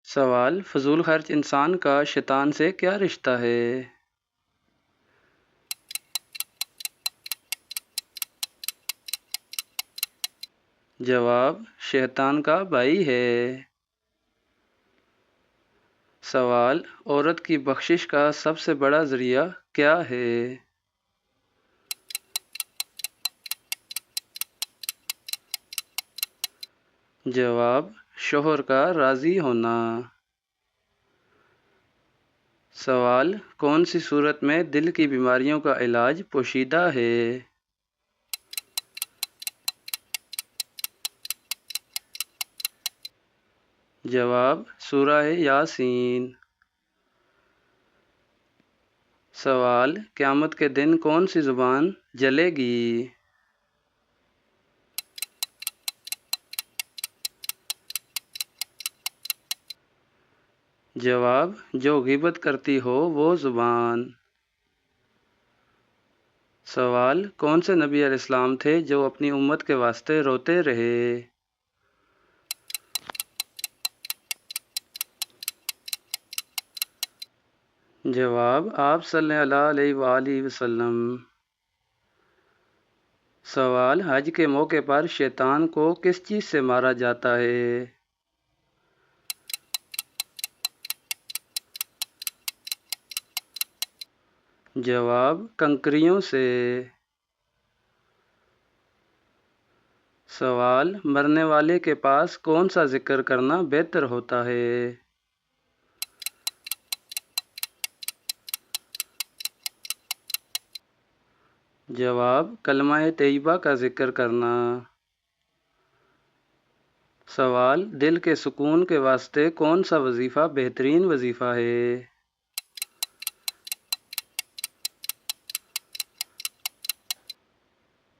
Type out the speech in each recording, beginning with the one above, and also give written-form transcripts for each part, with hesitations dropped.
سوال: فضول خرچ انسان کا شیطان سے کیا رشتہ ہے؟ جواب: شیطان کا بھائی ہے۔ سوال: عورت کی بخشش کا سب سے بڑا ذریعہ کیا ہے؟ جواب: شوہر کا راضی ہونا۔ سوال: کون سی صورت میں دل کی بیماریوں کا علاج پوشیدہ ہے؟ جواب: سورہ یاسین۔ سوال: قیامت کے دن کون سی زبان جلے گی؟ جواب: جو غیبت کرتی ہو وہ زبان۔ سوال: کون سے نبی علیہ السلام تھے جو اپنی امت کے واسطے روتے رہے؟ جواب: آپ صلی اللہ علیہ وآلہ وسلم۔ سوال: حج کے موقع پر شیطان کو کس چیز سے مارا جاتا ہے؟ جواب: کنکریوں سے۔ سوال: مرنے والے کے پاس کون سا ذکر کرنا بہتر ہوتا ہے؟ جواب: کلمہ طیبہ کا ذکر کرنا۔ سوال: دل کے سکون کے واسطے کون سا وظیفہ بہترین وظیفہ ہے؟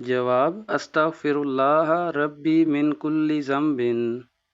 جواب: استغفر اللہ ربی من کل ذنب۔